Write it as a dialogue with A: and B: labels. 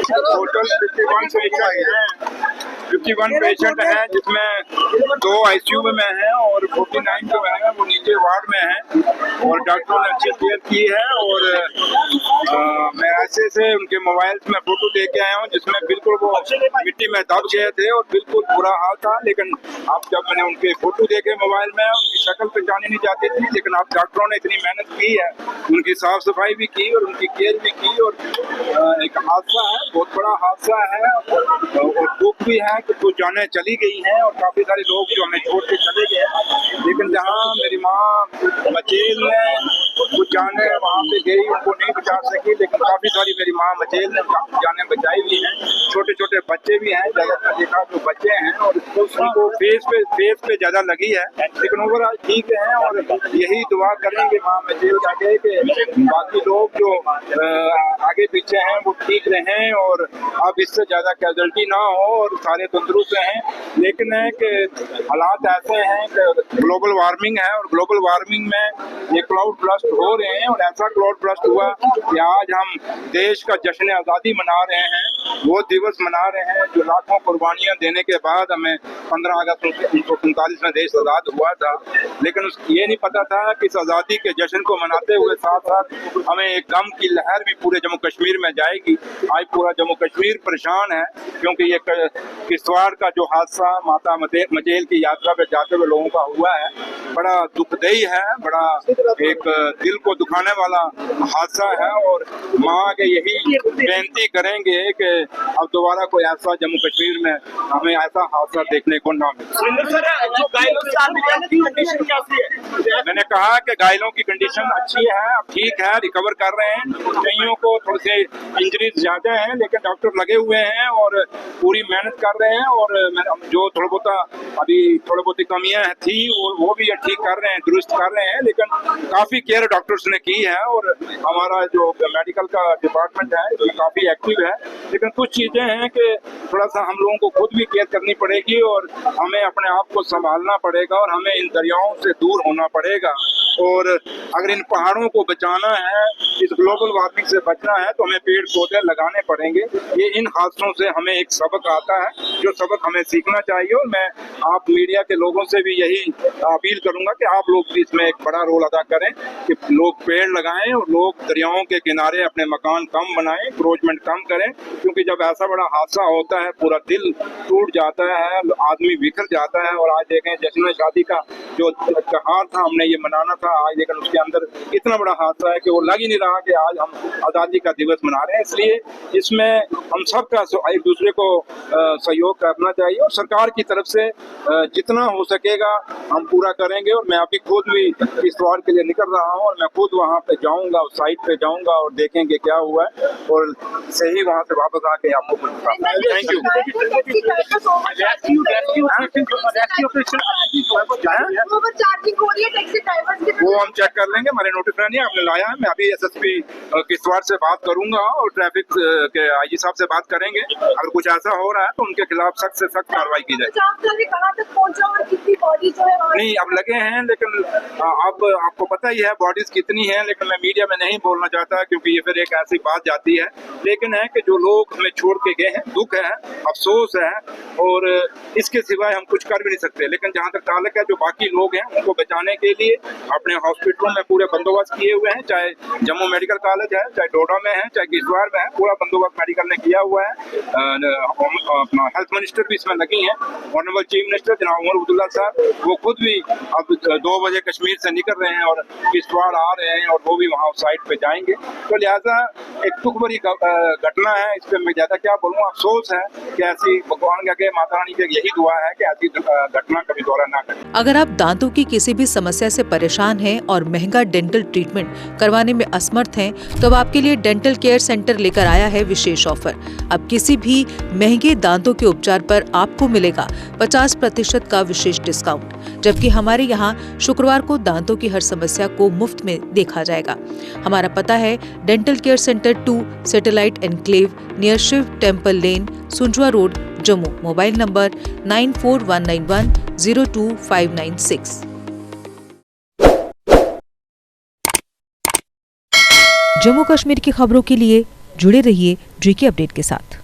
A: Total 51 patient हैं जिसमें 2 ICU में हैं और 49 जो है वो नीचे वार्ड में हैं और डॉक्टरों ने अच्छी केयर की है। और मैं ऐसे से उनके मोबाइल्स में फोटो दे के आया हूँ जिसमें बिल्कुल वो मिट्टी में दब गए थे और बिल्कुल बुरा हाल था। लेकिन अब जब मैंने उनके फोटो देखे मोबाइल में, उनकी शक्ल पहचानी नहीं जाती थी, लेकिन अब डॉक्टरों ने इतनी मेहनत की है, उनकी साफ सफाई भी की और उनकी केयर भी की। और एक हादसा है, बहुत बड़ा हादसा है और दुख भी है कि कुछ जानें चली गई हैं और काफी सारे लोग जो हमें छोड़ के चले गए। लेकिन जहाँ मेरी माँ मचेल में कुछ जाने वहाँ पे गई, उनको नहीं बचा सकी, लेकिन काफी सारी मेरी माँ मचेल ने जाने बचाई भी हैं। छोटे छोटे बच्चे भी हैं, ज्यादातर देखा जो बच्चे हैं और उनको फेस पे ज्यादा लगी है, लेकिन ओवरऑल ठीक है। और यही दुआ करेंगे माँ मचेल का कि बाकी लोग जो आगे पीछे हैं वो ठीक रहें और अब इससे ज्यादा कैजुअल्टी ना हो और सारे तंदुरुस्त हैं। लेकिन है कि हालात ऐसे हैं कि ग्लोबल वार्मिंग है और ग्लोबल वार्मिंग में ये क्लाउड ब्रस्ट हो रहे हैं और ऐसा क्लाउड ब्रस्ट हुआ कि आज हम देश का जश्न आज़ादी मना रहे हैं, वो दिवस मना रहे हैं जो लाखों कुर्बानियां देने के बाद हमें 15 अगस्त 1947 में देश आज़ाद हुआ था। लेकिन ये नहीं पता था कि इस आज़ादी के जश्न को मनाते हुए साथ साथ हमें एक गम की लहर भी पूरे जम्मू कश्मीर में जाएगी। आज पूरा जम्मू कश्मीर परेशान है क्योंकि ये किश्तवाड़ का जो हादसा माता मचेल की यात्रा पे जाते हुए लोगों का हुआ है, बड़ा दुखदायी है, बड़ा एक दिल को दुखाने वाला हादसा है। और माँ के यही बेनती करेंगे कि अब दोबारा कोई ऐसा जम्मू कश्मीर में हमें ऐसा हादसा देखने को न मिले। मैंने कहा कि घायलों की कंडीशन अच्छी है, अब ठीक है, रिकवर कर रहे हैं। कईयों को थोड़े से इंजरीज ज्यादा हैं लेकिन डॉक्टर लगे हुए हैं और पूरी मेहनत कर रहे हैं। और जो थोड़ा बहुत कमियां थी वो भी ठीक कर रहे हैं, दुरुस्त कर रहे हैं। लेकिन काफी केयर डॉक्टर्स ने की है और हमारा जो मेडिकल का डिपार्टमेंट है ये काफी एक्टिव है। लेकिन कुछ चीजें हैं कि थोड़ा सा हम लोगों को खुद भी केयर करनी पड़ेगी और हमें अपने आप को संभालना पड़ेगा और हमें इन दरियाओं से दूर होना पड़ेगा। और अगर इन पहाड़ों को बचाना है, इस ग्लोबल वार्मिंग से बचना है तो हमें पेड़ पौधे लगाने पड़ेंगे। ये इन हादसों से हमें एक सबक आता है जो सबक हमें सीखना चाहिए। और मैं आप मीडिया के लोगों से भी यही अपील करूंगा कि आप लोग भी इसमें एक बड़ा रोल अदा करें कि लोग पेड़ लगाएं और लोग दरियाओं के किनारे अपने मकान कम बनाएं, क्रोचमेंट कम करें। क्योंकि जब ऐसा बड़ा हादसा होता है पूरा दिल टूट जाता है, आदमी बिखर जाता है। और आज देखें जश्न शादी का जो त्योहार था हमने ये मनाना था आज, लेकिन उसके अंदर इतना बड़ा हादसा है कि वो लग ही नहीं रहा कि आज हम आज़ादी का दिवस मना रहे हैं। इसलिए इसमें हम सबका एक दूसरे को सहयोग करना चाहिए और सरकार की तरफ से जितना हो सकेगा हम पूरा करेंगे। और मैं अभी खुद भी इस वार के लिए निकल रहा हूँ और मैं खुद वहाँ पे जाऊँगा, उस साइट पे जाऊँगा और देखेंगे क्या हुआ है और सही वहाँ से वापस आके आपको बताऊंगा। Thank you. वो हम चेक कर लेंगे, हमारे नोटिस में नहीं आपने लाया है। मैं अभी SSP किश्तवाड़ से बात करूंगा और ट्रैफिक के IG साहब से बात करेंगे। अगर कुछ ऐसा हो रहा है तो उनके खिलाफ सख्त से सख्त कार्रवाई की जाए। नहीं अब लगे हैं, लेकिन अब आपको पता ही है बॉडीज कितनी है, लेकिन मैं मीडिया में नहीं बोलना चाहता क्योंकि ये फिर एक ऐसी बात जाती है। लेकिन है कि जो लोग हमें छोड़ के गए हैं, दुख है, अफसोस है और इसके सिवाय हम कुछ कर भी नहीं सकते। लेकिन जहाँ तक ताल्लुक है जो बाकी लोग हैं उनको बचाने के लिए अपने हॉस्पिटलों में पूरे बंदोबस्त किए हुए हैं, चाहे जम्मू मेडिकल कॉलेज है, चाहे डोडा में है, चाहे किश्तवाड़ में है, पूरा बंदोबस्त मेडिकल ने किया हुआ है। अपना हेल्थ मिनिस्टर भी इसमें लगी हैं, ऑनरेबल चीफ मिनिस्टर जनाब उमर अब्दुल्ला साहब, वो खुद भी अब 2 बजे कश्मीर से निकल रहे हैं और किश्तवाड़ आ रहे हैं और वो भी वहाँ साइट पे जाएंगे। तो लिहाजा एक दुख भरी घटना है, इस पर मैं ज्यादा क्या बोलूँ। अफसोस है कि ऐसी भगवान के आगे माता रानी की यही दुआ है कि ऐसी घटना कभी दोहरा ना करें।
B: अगर आप दांतों की किसी भी समस्या से परेशान हैं और महंगा डेंटल ट्रीटमेंट करवाने में असमर्थ हैं, तो अब आपके लिए डेंटल केयर सेंटर लेकर आया है विशेष ऑफर। अब किसी भी महंगे दांतों के उपचार पर आपको मिलेगा 50% का विशेष डिस्काउंट, जबकि हमारे यहाँ शुक्रवार को दांतों की हर समस्या को मुफ्त में देखा जाएगा। हमारा पता है dental care centre 2 satellite enclave near Shiv temple lane, Sunjwan road, Jammu. Mobile number 9419102596। Jammu Kashmir की खबरों के लिए जुड़े रहिए GK अपडेट के साथ।